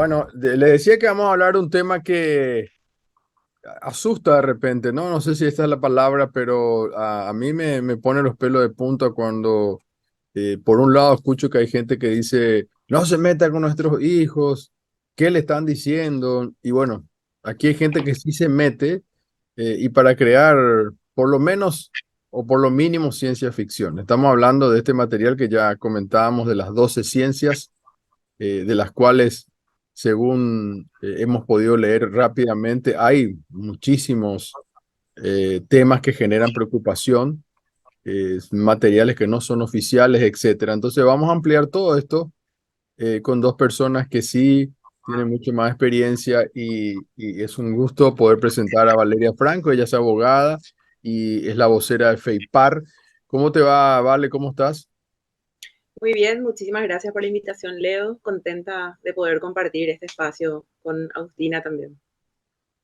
Bueno, le decía que vamos a hablar de un tema que asusta de repente, ¿no? No sé si esta es la palabra, pero a mí me pone los pelos de punta cuando, por un lado, escucho que hay gente que dice, no se meta con nuestros hijos, ¿qué le están diciendo? Y bueno, aquí hay gente que sí se mete y para crear, por lo menos, o por lo mínimo, ciencia ficción. Estamos hablando de este material que ya comentábamos de las 12 ciencias de las cuales, según hemos podido leer rápidamente, hay muchísimos temas que generan preocupación, materiales que no son oficiales, etcétera. Entonces vamos a ampliar todo esto con dos personas que sí tienen mucho más experiencia y es un gusto poder presentar a Valeria Franco. Ella es abogada y es la vocera de FEIPAR. ¿Cómo te va, Vale? ¿Cómo estás? Muy bien, muchísimas gracias por la invitación, Leo. Contenta de poder compartir este espacio con Agustina también.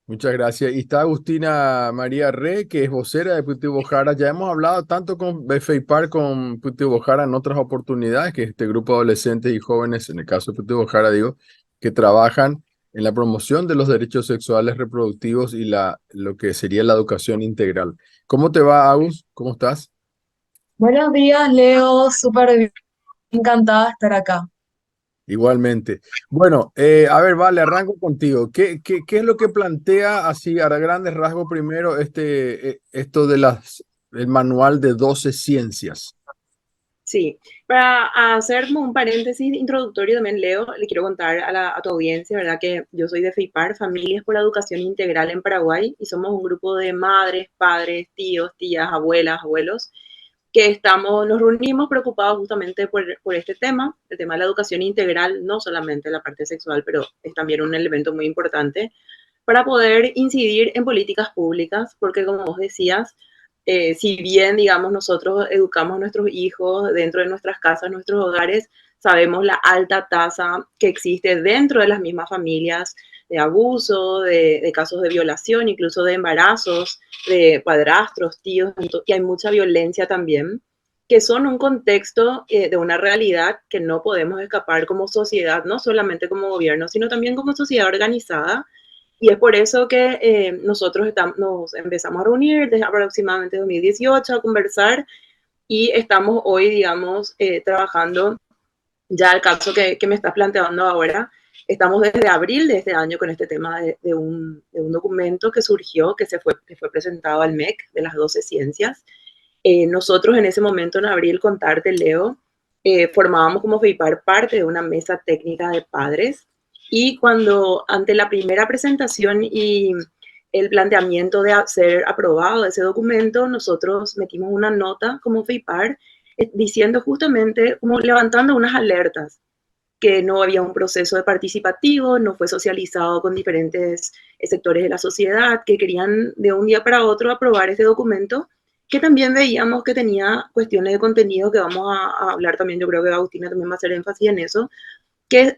Muchas gracias. Y está Agustina María Re, que es vocera de Putibojara Bojara. Ya hemos hablado tanto con FEIPAR, con Putibojara Bojara en otras oportunidades, que es este grupo de adolescentes y jóvenes, en el caso de Putibojara Bojara, digo, que trabajan en la promoción de los derechos sexuales reproductivos y lo que sería la educación integral. ¿Cómo te va, Agus? ¿Cómo estás? Buenos días, Leo. Súper bien, encantada de estar acá. Igualmente. Bueno, a ver, vale, arranco contigo. ¿Qué es lo que plantea así a grandes rasgos primero esto de el manual de 12 ciencias? Sí, para hacer un paréntesis introductorio también, Leo, le quiero contar a tu audiencia, ¿verdad? Que yo soy de FEIPAR, Familias por la Educación Integral en Paraguay, y somos un grupo de madres, padres, tíos, tías, abuelas, abuelos, que nos reunimos preocupados justamente por este tema, el tema de la educación integral, no solamente la parte sexual, pero es también un elemento muy importante para poder incidir en políticas públicas, porque como vos decías, si bien, digamos, nosotros educamos a nuestros hijos dentro de nuestras casas, nuestros hogares, sabemos la alta tasa que existe dentro de las mismas familias de abuso, de casos de violación, incluso de embarazos, de padrastros, tíos, y hay mucha violencia también, que son un contexto de una realidad que no podemos escapar como sociedad, no solamente como gobierno, sino también como sociedad organizada, y es por eso que nosotros nos empezamos a reunir desde aproximadamente 2018 a conversar y estamos hoy, digamos, trabajando ya el caso que me estás planteando ahora. Estamos desde abril de este año con este tema de un documento que surgió, que fue presentado al MEC de las 12 ciencias. Nosotros en ese momento, en abril, contarte, Leo, formábamos como FEIPAR parte de una mesa técnica de padres y cuando ante la primera presentación y el planteamiento de ser aprobado ese documento, nosotros metimos una nota como FEIPAR diciendo justamente, como levantando unas alertas, que no había un proceso de participativo, no fue socializado con diferentes sectores de la sociedad, que querían de un día para otro aprobar este documento, que también veíamos que tenía cuestiones de contenido que vamos a hablar también, yo creo que Agustina también va a hacer énfasis en eso, que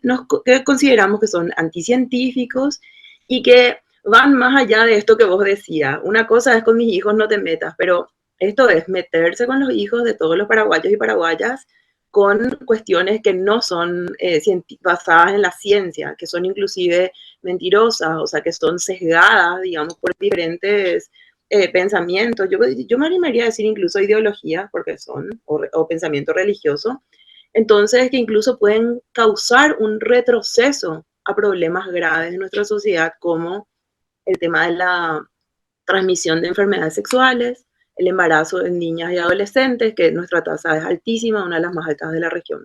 consideramos que son anticientíficos y que van más allá de esto que vos decías. Una cosa es con mis hijos no te metas, pero esto es meterse con los hijos de todos los paraguayos y paraguayas con cuestiones que no son basadas en la ciencia, que son inclusive mentirosas, o sea, que son sesgadas, digamos, por diferentes pensamientos. Yo me animaría a decir incluso ideologías, porque son, o pensamiento religioso, entonces que incluso pueden causar un retroceso a problemas graves de nuestra sociedad, como el tema de la transmisión de enfermedades sexuales, el embarazo en niñas y adolescentes, que nuestra tasa es altísima, una de las más altas de la región.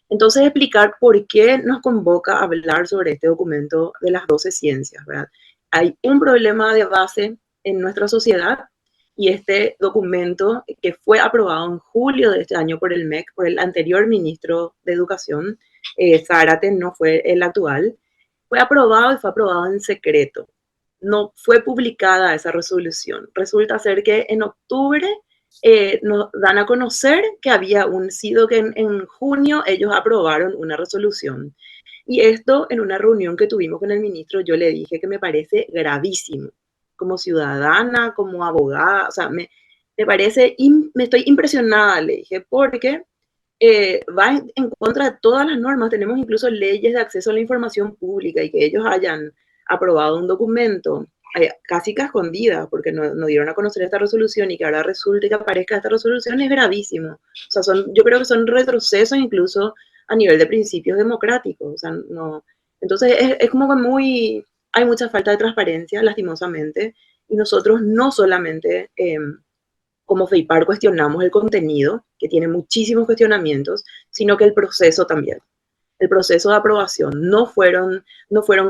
Entonces, explicar por qué nos convoca a hablar sobre este documento de las 12 ciencias, ¿verdad? Hay un problema de base en nuestra sociedad y este documento, que fue aprobado en julio de este año por el MEC, por el anterior ministro de Educación, Zárate, no fue el actual, fue aprobado y fue aprobado en secreto. No fue publicada esa resolución. Resulta ser que en octubre nos dan a conocer que había sido que en junio ellos aprobaron una resolución. Y esto en una reunión que tuvimos con el ministro, yo le dije que me parece gravísimo, como ciudadana, como abogada, o sea, me parece, me estoy impresionada, le dije, porque va en contra de todas las normas. Tenemos incluso leyes de acceso a la información pública y que ellos hayan aprobado un documento casi que a escondida porque no dieron a conocer esta resolución y que ahora resulte que aparezca esta resolución es gravísimo. O sea, yo creo que son retrocesos incluso a nivel de principios democráticos. O sea, no. Entonces es como que hay mucha falta de transparencia, lastimosamente, y nosotros no solamente como FEIPAR cuestionamos el contenido, que tiene muchísimos cuestionamientos, sino que el proceso también. El proceso de aprobación. No fueron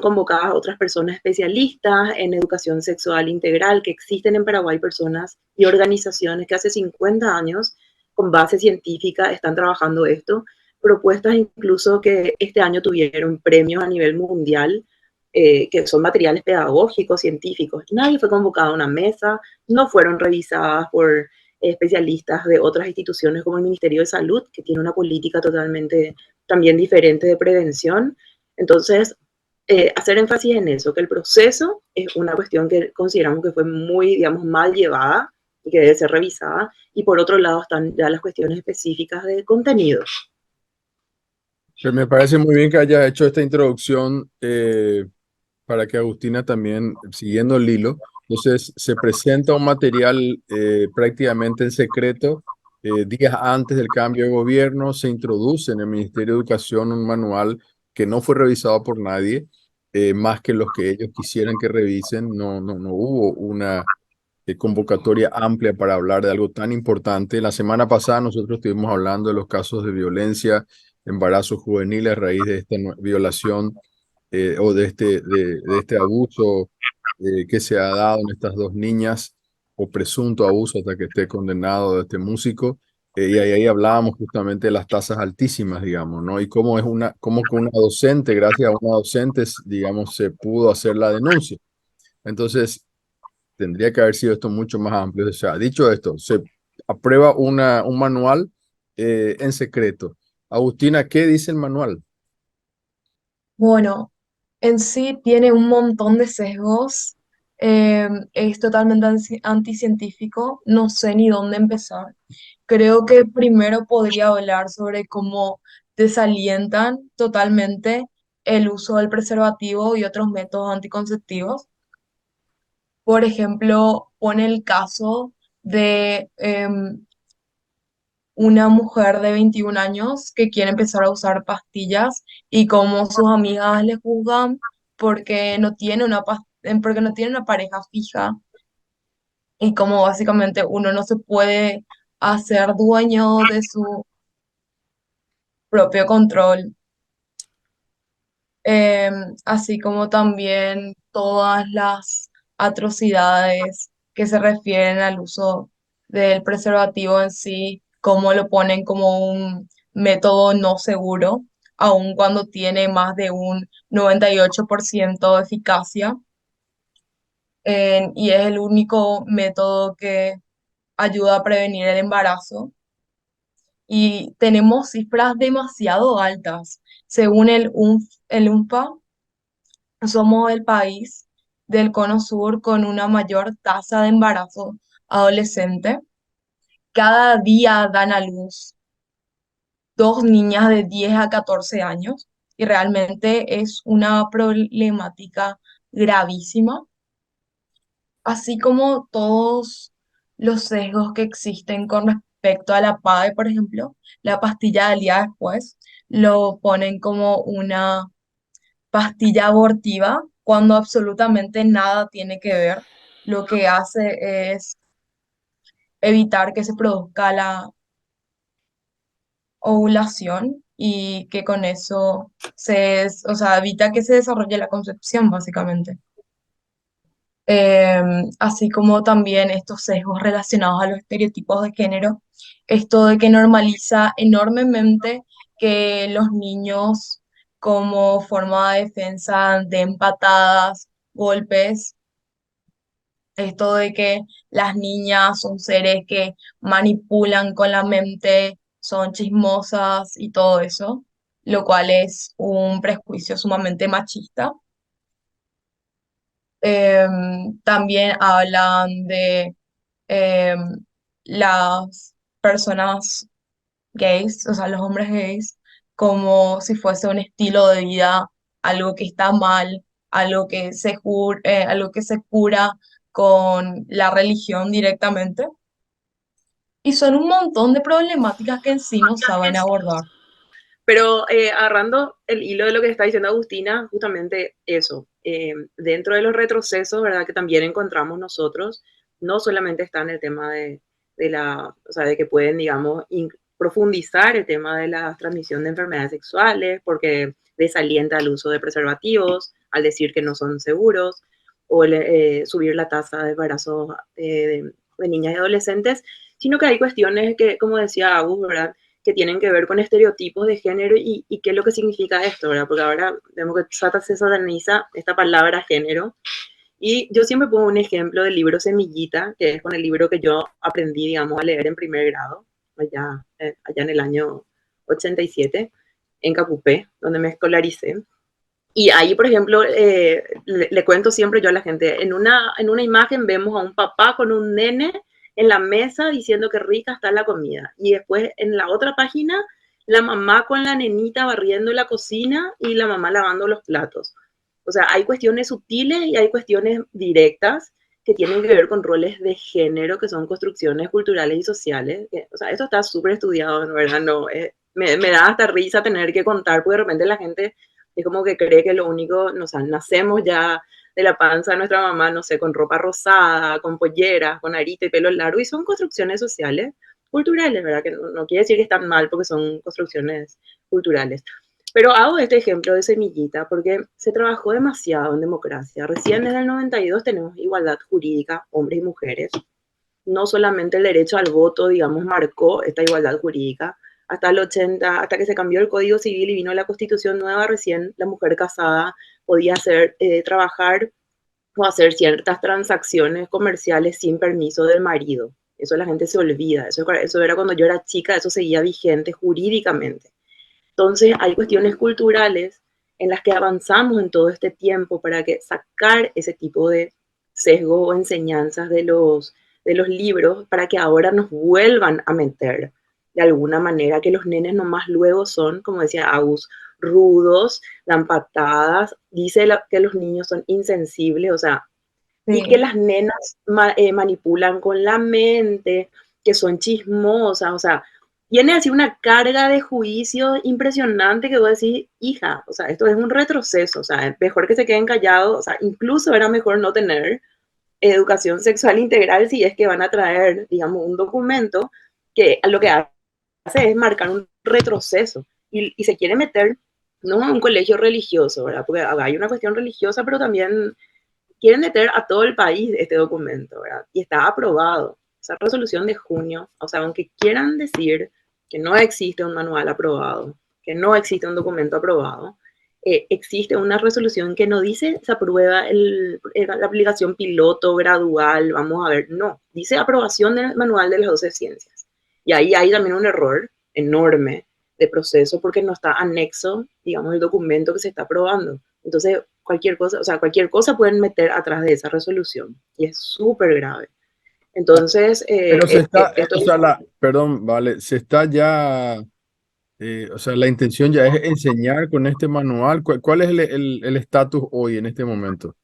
convocadas otras personas especialistas en educación sexual integral, que existen en Paraguay personas y organizaciones que hace 50 años, con base científica, están trabajando esto. Propuestas incluso que este año tuvieron premios a nivel mundial, que son materiales pedagógicos, científicos. Nadie fue convocado a una mesa, no fueron revisadas por especialistas de otras instituciones como el Ministerio de Salud, que tiene una política totalmente también diferente de prevención. Entonces, hacer énfasis en eso, que el proceso es una cuestión que consideramos que fue muy, digamos, mal llevada y que debe ser revisada. Y por otro lado están ya las cuestiones específicas de contenido. Pues me parece muy bien que haya hecho esta introducción para que Agustina también, siguiendo el hilo, entonces se presenta un material prácticamente en secreto. Días antes del cambio de gobierno se introduce en el Ministerio de Educación un manual que no fue revisado por nadie, más que los que ellos quisieran que revisen. No hubo una convocatoria amplia para hablar de algo tan importante. La semana pasada nosotros estuvimos hablando de los casos de violencia, embarazo juvenil a raíz de esta violación o de este abuso que se ha dado en estas dos niñas, o presunto abuso hasta que esté condenado de este músico. Y ahí hablábamos justamente de las tasas altísimas, digamos, ¿no? Y cómo que una docente, gracias a una docente, digamos, se pudo hacer la denuncia. Entonces, tendría que haber sido esto mucho más amplio. O sea, dicho esto, se aprueba un manual en secreto. Agustina, ¿qué dice el manual? Bueno, en sí tiene un montón de sesgos, es totalmente anticientífico, no sé ni dónde empezar. Creo que primero podría hablar sobre cómo desalientan totalmente el uso del preservativo y otros métodos anticonceptivos. Por ejemplo, pone el caso de una mujer de 21 años que quiere empezar a usar pastillas y cómo sus amigas le juzgan porque no tiene porque no tiene una pareja fija y cómo básicamente uno no se puede hacer dueño de su propio control. Así como también todas las atrocidades que se refieren al uso del preservativo en sí, cómo lo ponen como un método no seguro, aun cuando tiene más de un 98% de eficacia, y es el único método que ayuda a prevenir el embarazo. Y tenemos cifras demasiado altas. Según el UNFPA, somos el país del Cono Sur con una mayor tasa de embarazo adolescente. Cada día dan a luz dos niñas de 10 a 14 años y realmente es una problemática gravísima, así como todos los sesgos que existen con respecto a la PAE, por ejemplo, la pastilla del día después, lo ponen como una pastilla abortiva cuando absolutamente nada tiene que ver. Lo que hace es evitar que se produzca la ovulación y que con eso o sea, evita que se desarrolle la concepción, básicamente. Así como también estos sesgos relacionados a los estereotipos de género, esto de que normaliza enormemente que los niños como forma de defensa den patadas, golpes, esto de que las niñas son seres que manipulan con la mente, son chismosas y todo eso, lo cual es un prejuicio sumamente machista. También hablan de em, las personas gays, o sea, los hombres gays, como si fuese un estilo de vida, algo que está mal, algo que se cura con la religión directamente. Y son un montón de problemáticas que en sí no saben abordar. Pero agarrando el hilo de lo que está diciendo Agustina, justamente eso, dentro de los retrocesos, ¿verdad? Que también encontramos nosotros, no solamente está en el tema o sea, de que pueden, digamos, profundizar el tema de la transmisión de enfermedades sexuales, porque desalienta el uso de preservativos, al decir que no son seguros, o subir la tasa de embarazo de niñas y adolescentes, sino que hay cuestiones que, como decía Agus, ¿verdad? Que tienen que ver con estereotipos de género y qué es lo que significa esto, ¿verdad? Porque ahora vemos que se sataniza esta palabra género. Y yo siempre pongo un ejemplo del libro Semillita, que es con el libro que yo aprendí, digamos, a leer en primer grado, allá en el año 87, en Capupé, donde me escolaricé. Y ahí, por ejemplo, le cuento siempre yo a la gente, en una imagen vemos a un papá con un nene en la mesa diciendo que rica está la comida. Y después en la otra página, la mamá con la nenita barriendo la cocina y la mamá lavando los platos. O sea, hay cuestiones sutiles y hay cuestiones directas que tienen que ver con roles de género, que son construcciones culturales y sociales. O sea, esto está súper estudiado, ¿no? ¿Verdad? No, me da hasta risa tener que contar, porque de repente la gente es como que cree que lo único, o sea, nacemos ya de la panza de nuestra mamá, no sé, con ropa rosada, con polleras, con arito y pelo largo, y son construcciones sociales, culturales, ¿verdad? Que no quiere decir que están mal porque son construcciones culturales. Pero hago este ejemplo de semillita porque se trabajó demasiado en democracia. Recién desde el 92 tenemos igualdad jurídica, hombres y mujeres. No solamente el derecho al voto, digamos, marcó esta igualdad jurídica. Hasta el 80, hasta que se cambió el Código Civil y vino la Constitución nueva, recién la mujer casada podía trabajar o hacer ciertas transacciones comerciales sin permiso del marido. Eso la gente se olvida. Eso era cuando yo era chica, eso seguía vigente jurídicamente. Entonces, hay cuestiones culturales en las que avanzamos en todo este tiempo para que sacar ese tipo de sesgo o enseñanzas de los libros para que ahora nos vuelvan a meter de alguna manera que los nenes nomás luego son, como decía Agus, rudos, dan patadas, dice que los niños son insensibles, o sea, y que Sí, las nenas manipulan con la mente, que son chismosas, o sea, tiene así una carga de juicio impresionante que vos decís, hija, o sea, esto es un retroceso, o sea, es mejor que se queden callados, o sea, incluso era mejor no tener educación sexual integral si es que van a traer, digamos, un documento que lo que hace es marcar un retroceso y se quiere meter no a un colegio religioso, ¿verdad? Porque hay una cuestión religiosa, pero también quieren meter a todo el país este documento, ¿verdad? Y está aprobado. Esa resolución de junio, o sea, aunque quieran decir que no existe un manual aprobado, que no existe un documento aprobado, existe una resolución que no dice se aprueba la aplicación piloto, gradual, vamos a ver, no, dice aprobación del manual de las 12 ciencias. Y ahí hay también un error enorme de proceso porque no está anexo, digamos, el documento que se está aprobando. Entonces, cualquier cosa, o sea, cualquier cosa pueden meter atrás de esa resolución y es súper grave. Entonces, Pero se está, esto o sea, perdón, vale, se está ya, o sea, la intención ya es enseñar con este manual. ¿Cuál es el estatus hoy en este momento?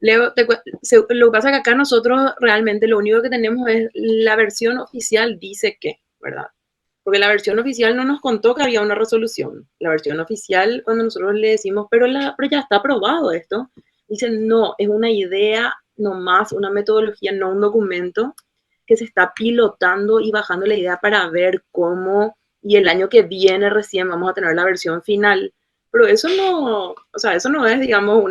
Leo, lo que pasa es que acá nosotros realmente lo único que tenemos es la versión oficial dice que, ¿verdad? Porque la versión oficial no nos contó que había una resolución. La versión oficial, cuando nosotros le decimos, pero ya está aprobado esto, dicen, no, es una idea nomás, una metodología, no un documento que se está pilotando y bajando la idea para ver cómo, y el año que viene recién vamos a tener la versión final. Pero eso no, o sea, eso no es, digamos, o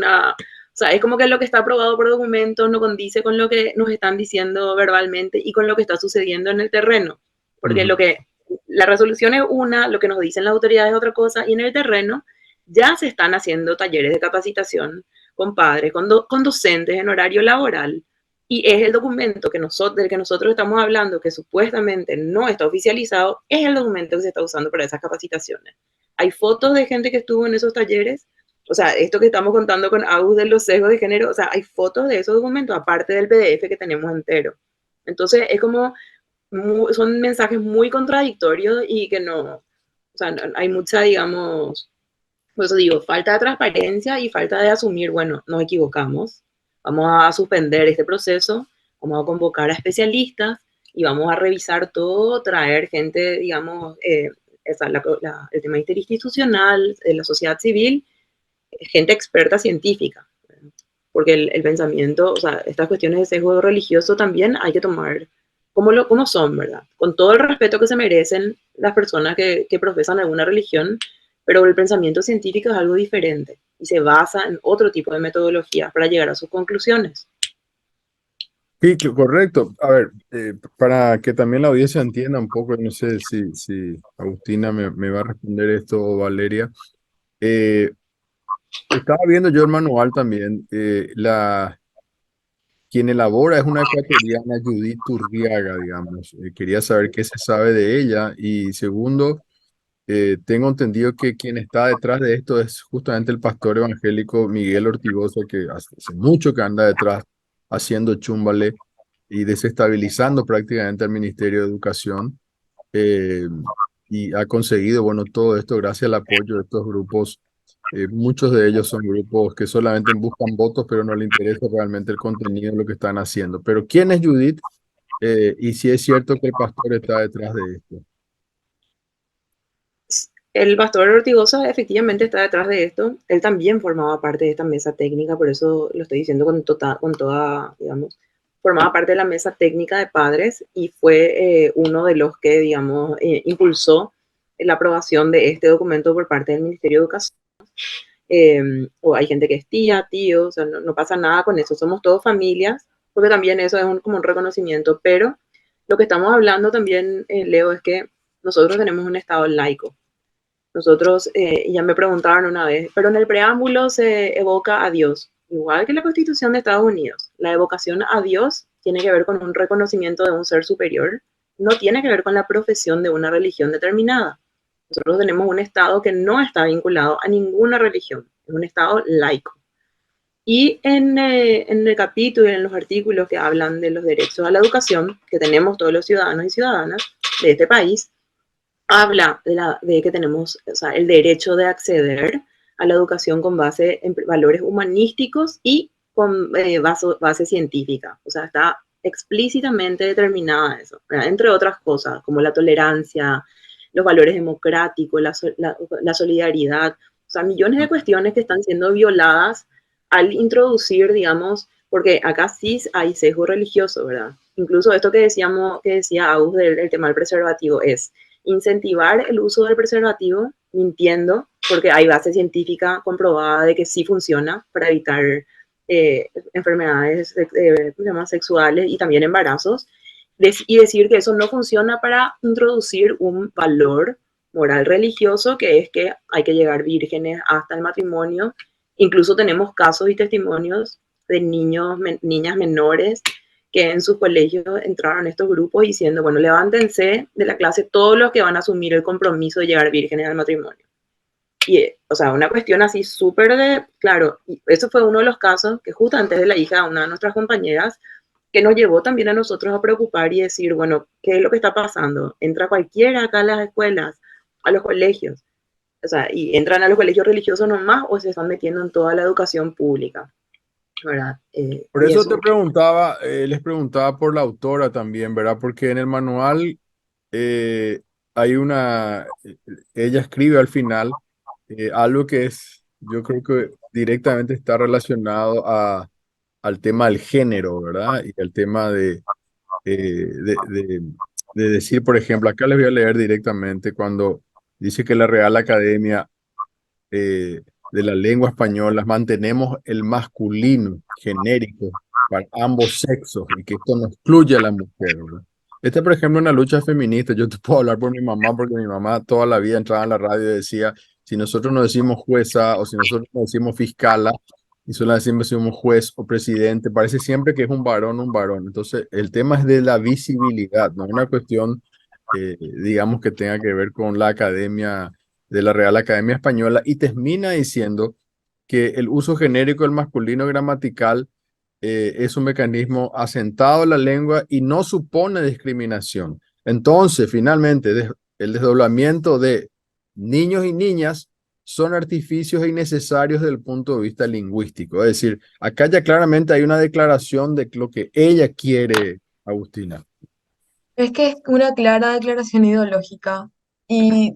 sea, es como que lo que está aprobado por documentos no condice con lo que nos están diciendo verbalmente y con lo que está sucediendo en el terreno. Porque Ujú. la resolución es una, lo que nos dicen las autoridades es otra cosa, y en el terreno ya se están haciendo talleres de capacitación con padres, con docentes en horario laboral, y es el documento del que nosotros estamos hablando, que supuestamente no está oficializado, es el documento que se está usando para esas capacitaciones. Hay fotos de gente que estuvo en esos talleres, o sea, esto que estamos contando con Agus de los sesgos de género, o sea, hay fotos de esos documentos, aparte del PDF que tenemos entero. Entonces, es como son mensajes muy contradictorios y que no, o sea, hay mucha, digamos, por eso digo, falta de transparencia y falta de asumir, bueno, nos equivocamos, vamos a suspender este proceso, vamos a convocar a especialistas y vamos a revisar todo, traer gente, digamos, el tema interinstitucional, la sociedad civil, gente experta científica, porque el pensamiento, o sea, estas cuestiones de sesgo religioso también hay que tomar como son, ¿verdad? Con todo el respeto que se merecen las personas que profesan alguna religión, pero el pensamiento científico es algo diferente y se basa en otro tipo de metodologías para llegar a sus conclusiones. Sí, correcto. A ver, para que también la audiencia entienda un poco, no sé si Agustina me va a responder esto o Valeria. Eh, Estaba viendo yo el manual también. Quien elabora es una ecuatoriana, Judith Turriaga, digamos. Quería saber qué se sabe de ella. Y segundo, tengo entendido que quien está detrás de esto es justamente el pastor evangélico Miguel Ortigosa, que hace mucho que anda detrás haciendo chúmbale y desestabilizando prácticamente al Ministerio de Educación. eh, y ha conseguido, bueno, todo esto gracias al apoyo de estos grupos. Muchos de ellos son grupos que solamente buscan votos, pero no le interesa realmente el contenido de lo que están haciendo. Pero ¿quién es Judith? Y si es cierto que el pastor está detrás de esto. El pastor Ortigosa efectivamente está detrás de esto. Él también formaba parte de esta mesa técnica, por eso lo estoy diciendo con toda, digamos, formaba parte de la mesa técnica de padres y fue uno de los que, digamos, impulsó la aprobación de este documento por parte del Ministerio de Educación. O hay gente que es tía, tío, o sea, no pasa nada con eso, somos todos familias, porque también eso es como un reconocimiento, pero lo que estamos hablando también, Leo, es que nosotros tenemos un Estado laico. Nosotros, ya me preguntaron una vez, pero en el preámbulo se evoca a Dios, igual que la Constitución de Estados Unidos. La evocación a Dios tiene que ver con un reconocimiento de un ser superior, no tiene que ver con la profesión de una religión determinada. Nosotros tenemos un Estado que no está vinculado a ninguna religión, es un Estado laico. Y en el capítulo y en los artículos que hablan de los derechos a la educación que tenemos todos los ciudadanos y ciudadanas de este país, habla de que tenemos, o sea, el derecho de acceder a la educación con base en valores humanísticos y con base científica. O sea, está explícitamente determinada eso, ¿verdad? Entre otras cosas, como la tolerancia, los valores democráticos, la solidaridad, o sea, millones de cuestiones que están siendo violadas al introducir, digamos, porque acá sí hay sesgo religioso, ¿verdad? Incluso esto que decía Agus del tema del preservativo es incentivar el uso del preservativo mintiendo, porque hay base científica comprobada de que sí funciona para evitar enfermedades sexuales y también embarazos, y decir que eso no funciona para introducir un valor moral religioso, que es que hay que llegar vírgenes hasta el matrimonio. Incluso tenemos casos y testimonios de niñas menores que en sus colegios entraron estos grupos diciendo, bueno, levántense de la clase todos los que van a asumir el compromiso de llegar vírgenes al matrimonio. Y, o sea, una cuestión así súper de, claro, y eso fue uno de los casos que justo antes de la hija de una de nuestras compañeras, que nos llevó también a nosotros a preocupar y decir, bueno, ¿qué es lo que está pasando? Entra cualquiera acá a las escuelas, a los colegios, o sea, y entran a los colegios religiosos nomás o se están metiendo en toda la educación pública, ¿verdad? Por eso te preguntaba, les preguntaba por la autora también, ¿verdad? Porque en el manual eh, hay ella escribe al final algo que yo creo que directamente está relacionado al tema del género, ¿verdad? Y al tema eh, de, de, de decir, por ejemplo, acá les voy a leer directamente cuando dice que la Real Academia de la Lengua Española mantenemos el masculino genérico para ambos sexos y que esto no excluye a la mujer, ¿verdad? Esta, por ejemplo, es una lucha feminista. Yo te puedo hablar por mi mamá, porque mi mamá toda la vida entraba en la radio y decía, si nosotros no decimos jueza o si nosotros no decimos fiscala y solo decimos juez o presidente, parece siempre que es un varón, un varón. Entonces, el tema es de la visibilidad, no es una cuestión, digamos, que tenga que ver con la academia de la Real Academia Española y termina diciendo que el uso genérico del masculino gramatical es un mecanismo asentado en la lengua y no supone discriminación. Entonces, finalmente, el desdoblamiento de niños y niñas son artificios innecesarios desde el punto de vista lingüístico. Es decir, acá ya claramente hay una declaración de lo que ella quiere, Agustina. Es que es una clara declaración ideológica y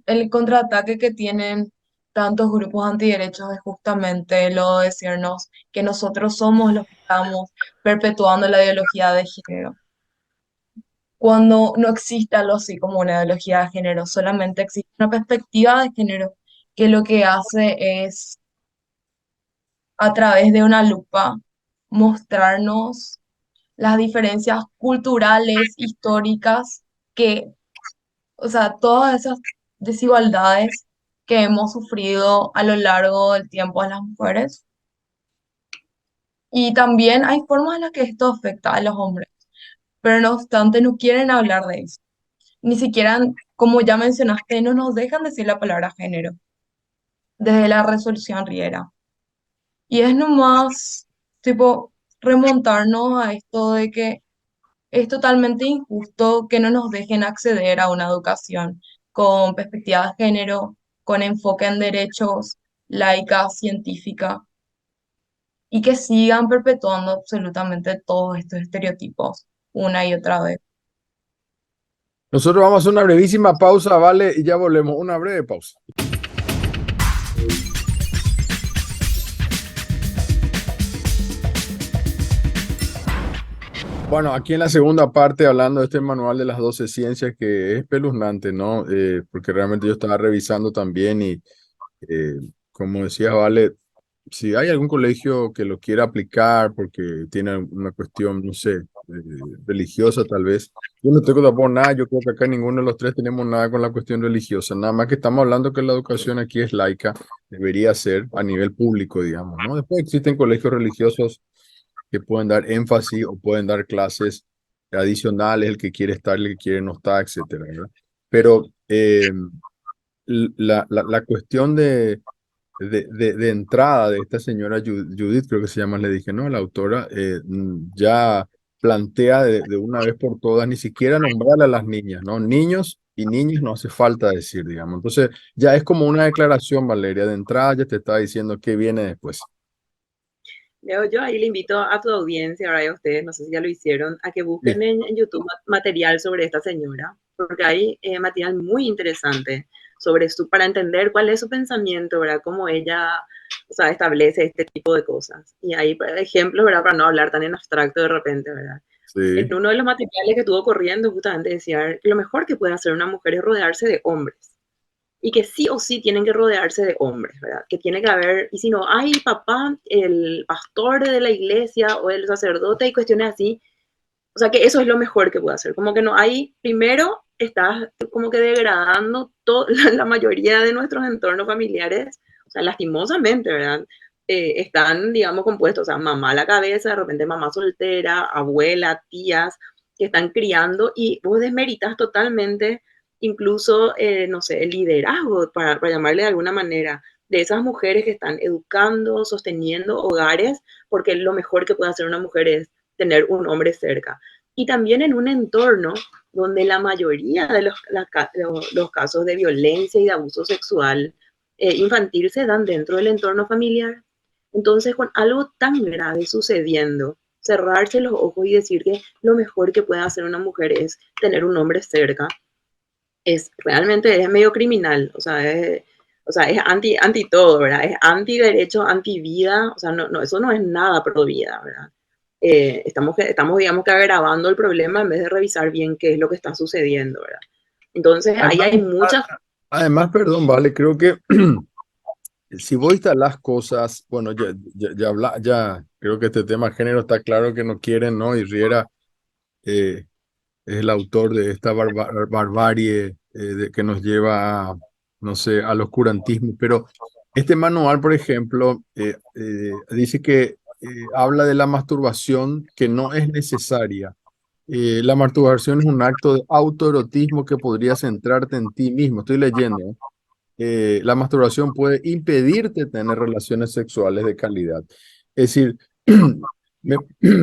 el contraataque que tienen tantos grupos antiderechos es justamente lo de decirnos que nosotros somos los que estamos perpetuando la ideología de género, cuando no existe algo así como una ideología de género, solamente existe una perspectiva de género que lo que hace es, a través de una lupa, mostrarnos las diferencias culturales, históricas, que, o sea, todas esas desigualdades que hemos sufrido a lo largo del tiempo a las mujeres. Y también hay formas en las que esto afecta a los hombres, pero no obstante no quieren hablar de eso. Ni siquiera, como ya mencionaste, no nos dejan decir la palabra género desde la resolución Riera. Y es nomás, tipo, remontarnos a esto de que es totalmente injusto que no nos dejen acceder a una educación con perspectiva de género, con enfoque en derechos, laica, científica, y que sigan perpetuando absolutamente todos estos estereotipos una y otra vez. Nosotros vamos a hacer una brevísima pausa, ¿vale? Y ya volvemos. Una breve pausa. Bueno, aquí en la segunda parte, hablando de este manual de las 12 ciencias, que es espeluznante, ¿no? Porque realmente yo estaba revisando también y, eh, como decía, Vale, si hay algún colegio que lo quiera aplicar porque tiene una cuestión, no sé, religiosa tal vez, yo no tengo tampoco nada, yo creo que acá ninguno de los tres tenemos nada con la cuestión religiosa, nada más que estamos hablando que la educación aquí es laica, debería ser a nivel público, digamos, ¿no? Después existen colegios religiosos que pueden dar énfasis o pueden dar clases adicionales, el que quiere estar, el que quiere no estar, etcétera, ¿verdad? Pero la cuestión de entrada de esta señora Judith, creo que se llama, le dije, ¿no? La autora ya plantea de una vez por todas, ni siquiera nombrar a las niñas, ¿no? Niños y niñas no hace falta decir, digamos. Entonces, ya es como una declaración, Valeria, de entrada ya te está diciendo qué viene después. Leo, yo ahí le invito a tu audiencia, ahora a ustedes, no sé si ya lo hicieron, a que busquen Bien. en YouTube material sobre esta señora, porque hay material muy interesante sobre para entender cuál es su pensamiento, ¿verdad? Cómo ella, o sea, establece este tipo de cosas. Y hay ejemplos, ¿verdad? Para no hablar tan en abstracto de repente, ¿verdad? Sí. En uno de los materiales que estuvo corriendo, justamente decía que lo mejor que puede hacer una mujer es rodearse de hombres y que sí o sí tienen que rodearse de hombres, ¿verdad? Que tiene que haber, y si no, ay, papá, el pastor de la iglesia o el sacerdote y cuestiones así, o sea, que eso es lo mejor que puede hacer, como que no hay, primero estás como que degradando la mayoría de nuestros entornos familiares, o sea, lastimosamente, ¿verdad? Están, digamos, compuestos, o sea, mamá a la cabeza, de repente mamá soltera, abuela, tías, que están criando y vos desmeritas totalmente incluso, no sé, el liderazgo, para llamarle de alguna manera, de esas mujeres que están educando, sosteniendo hogares, porque lo mejor que puede hacer una mujer es tener un hombre cerca. Y también en un entorno donde la mayoría de los casos de violencia y de abuso sexual infantil se dan dentro del entorno familiar. Entonces, con algo tan grave sucediendo, cerrarse los ojos y decir que lo mejor que puede hacer una mujer es tener un hombre cerca, realmente es medio criminal, o sea, es anti todo, ¿verdad? Es anti derecho, anti vida, o sea, no, eso no es nada pro vida, ¿verdad? Estamos, digamos que agravando el problema en vez de revisar bien qué es lo que está sucediendo, ¿verdad? Entonces, ahí Además, hay muchas. además, perdón, Vale, creo que si vos las cosas, bueno, ya creo que este tema de género está claro que no quieren, ¿no? Y Riera es el autor de esta barbarie que nos lleva a, no sé, al oscurantismo. Pero este manual, por ejemplo, dice que habla de la masturbación que no es necesaria. La masturbación es un acto de autoerotismo que podría centrarte en ti mismo. Estoy leyendo, ¿eh? La masturbación puede impedirte tener relaciones sexuales de calidad. Es decir, Me-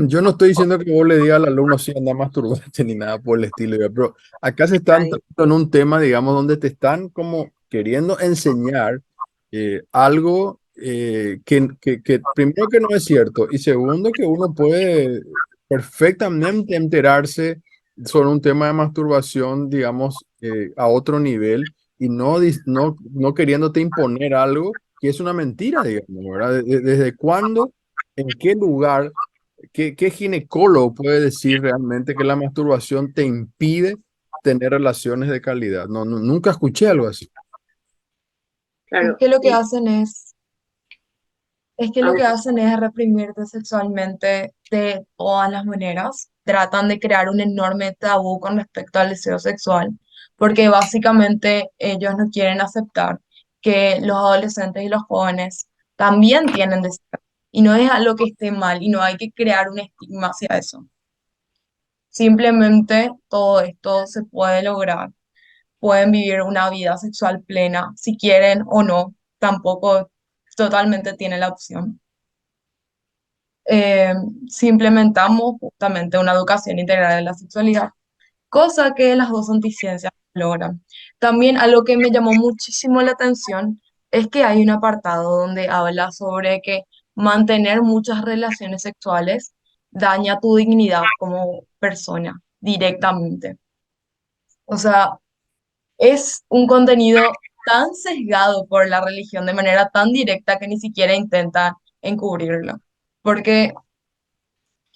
yo no estoy diciendo que vos le digas al alumno si anda a masturbarte ni nada por el estilo, ya, pero acá se están Ay, tratando en un tema, digamos, donde te están como queriendo enseñar algo que primero que no es cierto y segundo que uno puede perfectamente enterarse sobre un tema de masturbación, digamos, a otro nivel y no queriéndote imponer algo que es una mentira, digamos, ¿verdad? ¿Desde cuándo? ¿En qué lugar? ¿Qué ginecólogo puede decir realmente que la masturbación te impide tener relaciones de calidad? Nunca escuché algo así. Es claro, que lo que sí. hacen es que lo Ah, que hacen es reprimirte sexualmente de todas las maneras. Tratan de crear un enorme tabú con respecto al deseo sexual, porque básicamente ellos no quieren aceptar que los adolescentes y los jóvenes también tienen deseo. Y no es algo que esté mal y no hay que crear un estigma hacia eso. Simplemente todo esto se puede lograr. Pueden vivir una vida sexual plena si quieren o no. Tampoco totalmente tienen la opción. eh, si implementamos justamente una educación integral de la sexualidad, cosa que las dos anticiencias logran. También algo que me llamó muchísimo la atención es que hay un apartado donde habla sobre que mantener muchas relaciones sexuales daña tu dignidad como persona directamente. O sea, es un contenido tan sesgado por la religión de manera tan directa que ni siquiera intenta encubrirlo. Porque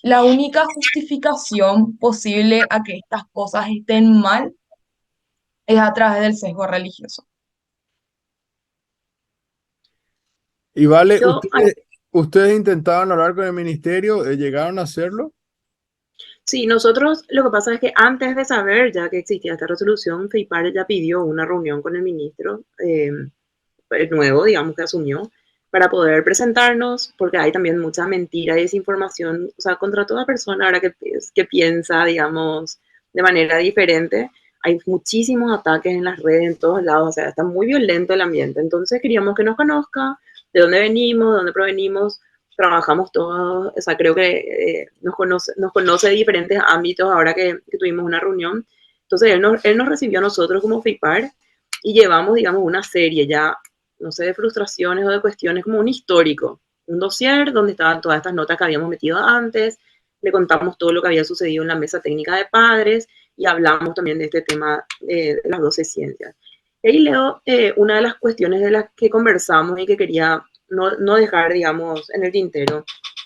la única justificación posible a que estas cosas estén mal es a través del sesgo religioso. Y vale, yo, ustedes intentaban hablar con el ministerio, ¿llegaron a hacerlo? sí, nosotros lo que pasa es que antes de saber ya que existía esta resolución, FEIPAR ya pidió una reunión con el ministro el nuevo, digamos, que asumió, para poder presentarnos, porque hay también mucha mentira y desinformación, o sea, contra toda persona ahora que piensa, digamos, de manera diferente. Hay muchísimos ataques en las redes, en todos lados, o sea, está muy violento el ambiente. Entonces queríamos que nos conozca, de dónde venimos, de dónde provenimos, trabajamos todos, o sea, creo que nos conoce de diferentes ámbitos ahora que tuvimos una reunión. Entonces él nos recibió a nosotros como FIPAR y llevamos, digamos, una serie ya, no sé, de frustraciones o de cuestiones, como un histórico, un dossier donde estaban todas estas notas que habíamos metido antes, le contamos todo lo que había sucedido en la mesa técnica de padres y hablamos también de este tema de las 12 ciencias. Y ahí leo una de las cuestiones de las que conversamos y que quería no dejar, digamos, en el tintero.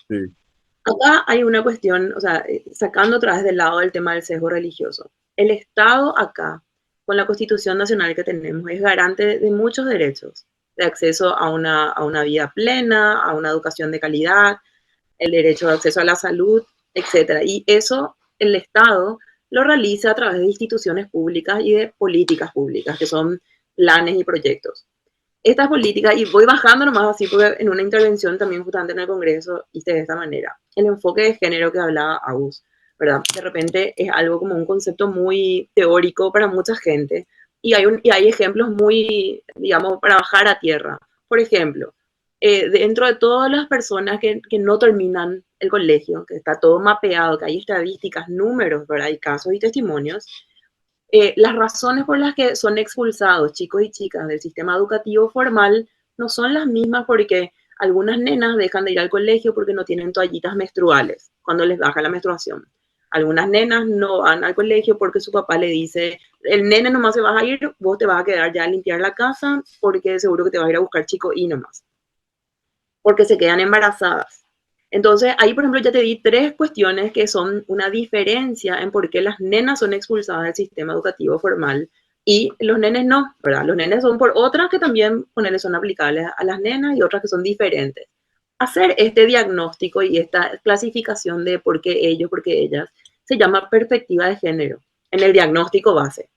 Sí. Acá hay una cuestión, o sea, sacando otra vez del lado del tema del sesgo religioso. El Estado acá, con la Constitución Nacional que tenemos, es garante de muchos derechos, de acceso a una vida plena, a una educación de calidad, el derecho de acceso a la salud, etcétera. Y eso el Estado lo realiza a través de instituciones públicas y de políticas públicas, que son planes y proyectos. Estas políticas, y voy bajando nomás así, porque en una intervención también justamente en el Congreso hice de esta manera, el enfoque de género que hablaba Agus, ¿verdad? De repente es algo como un concepto muy teórico para mucha gente, y hay ejemplos muy, digamos, para bajar a tierra. Por ejemplo, dentro de todas las personas que no terminan el colegio, que está todo mapeado, que hay estadísticas, números, ¿verdad? Hay casos y testimonios, las razones por las que son expulsados chicos y chicas del sistema educativo formal no son las mismas porque algunas nenas dejan de ir al colegio porque no tienen toallitas menstruales cuando les baja la menstruación. Algunas nenas no van al colegio porque su papá le dice, el nene nomás se va a ir, vos te vas a quedar ya a limpiar la casa porque seguro que te vas a ir a buscar chico y nomás. Porque se quedan embarazadas. Entonces, ahí, por ejemplo, ya te di tres cuestiones que son una diferencia en por qué las nenas son expulsadas del sistema educativo formal y los nenes no, ¿verdad? Los nenes son por otras que también ponerles son aplicables a las nenas y otras que son diferentes. Hacer este diagnóstico y esta clasificación de por qué ellos, por qué ellas, se llama perspectiva de género en el diagnóstico base.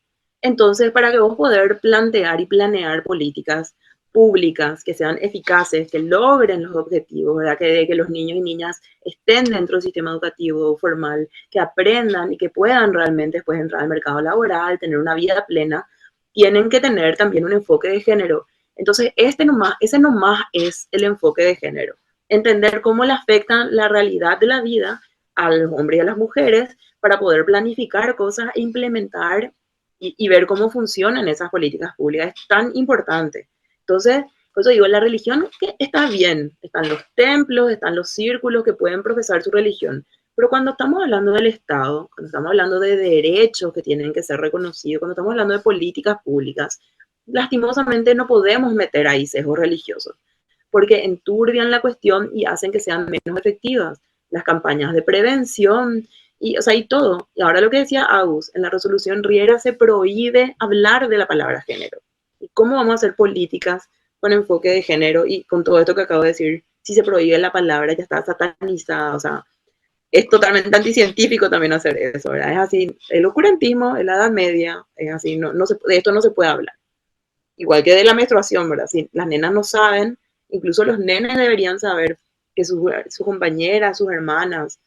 Entonces, para que vos poder plantear y planear políticas públicas que sean eficaces, que logren los objetivos, ¿verdad? Que los niños y niñas estén dentro del sistema educativo formal, que aprendan y que puedan realmente después entrar al mercado laboral, tener una vida plena, tienen que tener también un enfoque de género. Entonces, ese nomás es el enfoque de género. entender cómo le afectan la realidad de la vida a los hombres y a las mujeres para poder planificar cosas e implementar y ver cómo funcionan esas políticas públicas. Es tan importante. Entonces, por eso digo, la religión que está bien, están los templos, están los círculos que pueden profesar su religión, pero cuando estamos hablando del Estado, cuando estamos hablando de derechos que tienen que ser reconocidos, cuando estamos hablando de políticas públicas, lastimosamente no podemos meter ahí sesgos religiosos, porque enturbian la cuestión y hacen que sean menos efectivas. Las campañas de prevención y, o sea, y todo. Y ahora lo que decía Agus, en la resolución Riera se prohíbe hablar de la palabra género. ¿Y cómo vamos a hacer políticas con enfoque de género? Y con todo esto que acabo de decir, si se prohíbe la palabra, ya está satanizada, o sea, es totalmente anticientífico también hacer eso, ¿verdad? Es así, el oscurantismo, en la Edad Media, es así, de esto no se puede hablar. Igual que de la menstruación, ¿verdad? Si las nenas no saben, incluso los nenes deberían saber que sus compañeras, sus hermanas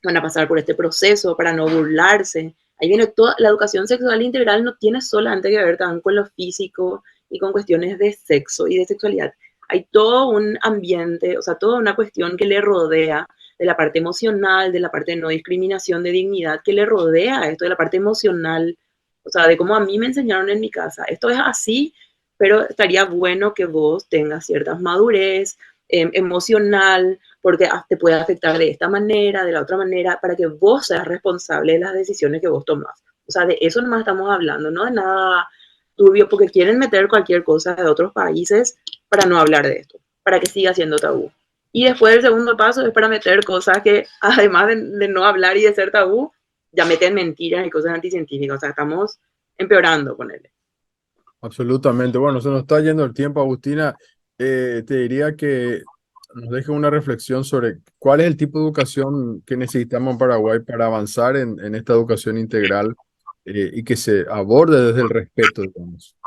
van a pasar por este proceso para no burlarse. Ahí viene toda la educación sexual integral, no tiene solamente que ver también con lo físico y con cuestiones de sexo y de sexualidad. Hay todo un ambiente, o sea, toda una cuestión que le rodea de la parte emocional, de la parte de no discriminación, de dignidad, que le rodea esto, de la parte emocional, o sea, de cómo a mí me enseñaron en mi casa. Esto es así, pero estaría bueno que vos tengas ciertas madurez emocional, porque te puede afectar de esta manera, de la otra manera, para que vos seas responsable de las decisiones que vos tomás. O sea, de eso nomás estamos hablando, no de nada turbio, porque quieren meter cualquier cosa de otros países para no hablar de esto, para que siga siendo tabú. Y después el segundo paso es para meter cosas que, además de no hablar y de ser tabú, ya meten mentiras y cosas anticientíficas. O sea, estamos empeorando, ponerle. Absolutamente. Bueno, se nos está yendo el tiempo, Agustina. Te diría que nos deje una reflexión sobre cuál es el tipo de educación que necesitamos en Paraguay para avanzar en esta educación integral y que se aborde desde el respeto, digamos.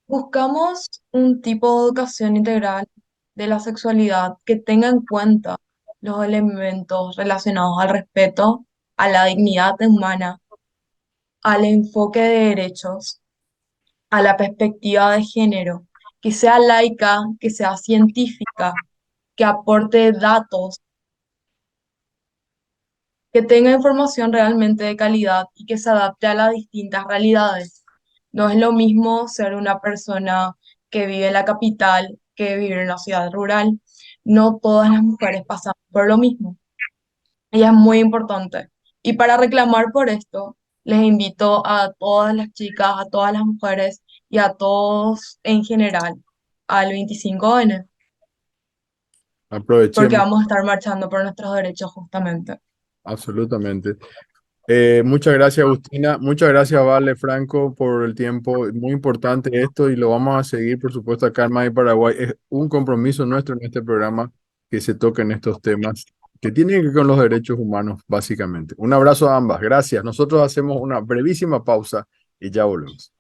Buscamos un tipo de educación integral de la sexualidad que tenga en cuenta los elementos relacionados al respeto, a la dignidad humana, al enfoque de derechos, a la perspectiva de género, que sea laica, que sea científica, que aporte datos, que tenga información realmente de calidad y que se adapte a las distintas realidades. No es lo mismo ser una persona que vive en la capital que vivir en la ciudad rural. No todas las mujeres pasan por lo mismo. Y es muy importante. Y para reclamar por esto, les invito a todas las chicas, a todas las mujeres y a todos en general al 25N, porque Aprovechemos, vamos a estar marchando por nuestros derechos justamente. absolutamente. Muchas gracias, Agustina. Muchas gracias, Vale, Franco, por el tiempo. Muy importante esto y lo vamos a seguir, por supuesto, acá en MAI Paraguay. Es un compromiso nuestro en este programa que se toquen estos temas que tienen que ver con los derechos humanos, básicamente. Un abrazo a ambas. Gracias. Nosotros hacemos una brevísima pausa y ya volvemos.